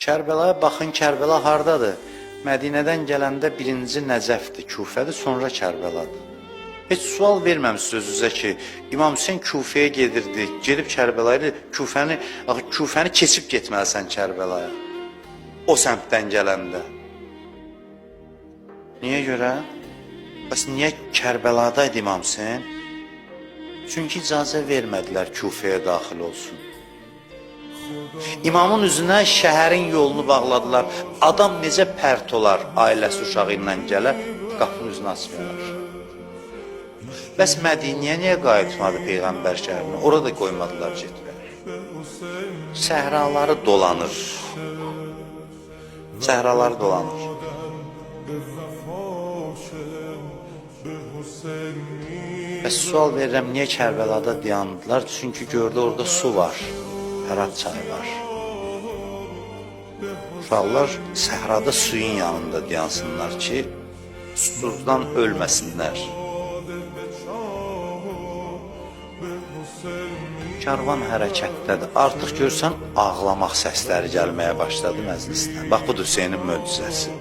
Kərbəlaya baxın, Kərbəla hardadır? Mədinədən gələndə birinci Nəcəfdir, Kufədir, sonra Kərbəladır. Heç sual verməmişsiniz özünüzə ki, İmam Hüseyin Kufəyə gedirdi, gedib Kərbəlaya, Kufəni keçib getməlisən Kərbəlaya. O səmtdən gələndə. Niyə görə? Bəs niyə Kərbələdaydı İmam Hüseyin? Çünki icazə vermədilər Kufəyə daxil olsun. İmamın üzünə şəhərin yolunu bağladılar. Adam necə pərt olar, ailəsi uşağı ilə gələr, qapının üzünü açmıyorlar. Bəs Mədiniyə niyə qayıtmadı Peyğəmbər şəhərinə? Orada qoymadılar getməyə. Səhraları dolanır. Səhraları dolanır. Bəs sual verirəm, niyə Kərbəlada dayandılar? Çünki gördü orada su var. Hərat çayı var. Uşaqlar səhrada suyun yanında dayansınlar ki, susuzdan ölməsinlər. Karvan hərəkətdədir. Artıq görsən, ağlamaq səsləri gəlməyə başladı məclisdən. Bax, budur Hüseynin möcüzəsi.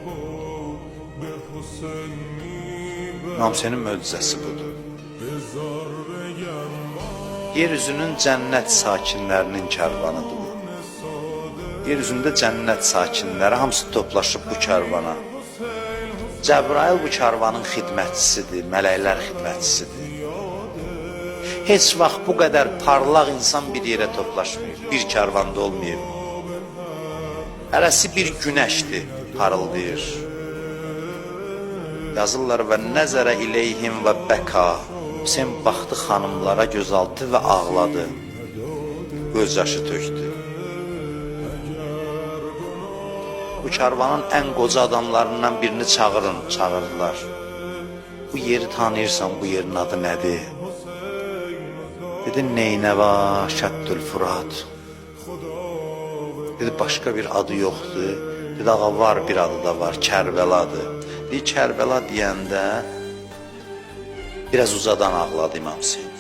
İmam Hüseynin möcüzəsi budur. Yeryüzünün cənnət sakinlərinin kərvanıdır bu. Yeryüzündə cənnət sakinləri hamısı toplaşıb bu kərvana. Cəbrail bu kərvanın xidmətçisidir, mələklər xidmətçisidir. Heç vaxt bu qədər parlaq insan bir yerə toplaşmayıb, bir kərvanda olmayıb. Hərəsi bir günəşdir, parıldayır. Yazırlar və nəzərə iləyhim və bəka. Hüseyin baxdı xanımlara gözaltı və ağladı. Göz yaşı tökdü. Bu karvanın ən qoca adamlarından birini çağırın, çağırdılar. Bu yeri tanıyırsan, bu yerin adı nədir? Dedi, Neynəva Şəddül Furat. Dedi, başqa bir adı yoxdur. Dedi, ağa var, bir adı da var, Kərbəladır. Dedi, Kərbəla deyəndə biraz uzadan ağladı İmam Hüseyin.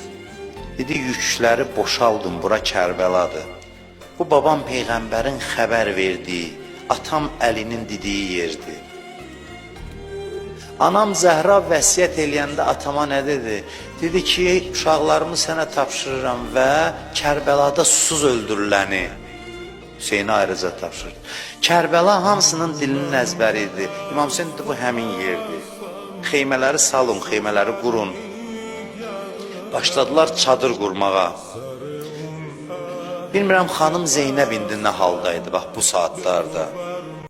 Dedi, yükləri boşaldım, bura Kərbəladır. Bu babam Peyğəmbərin xəbər verdiyi, atam Əlinin dediyi yerdir. Anam Zəhra vəsiyyət eləyəndə atama nə dedi? Dedi ki, uşaqlarımı sənə tapşırıram və Kərbəlada susuz öldürüləni Hüseyinə ayrıca tapşırdı. Kərbəla hamısının dilinin əzbəri idi. İmam Hüseyin dedi, bu həmin yerdir. Xeymələri salın, xeymələri qurun. Başladılar çadır qurmağa. Bilmirəm, xanım Zeynəb indi nə haldaydı, bax bu saatlarda.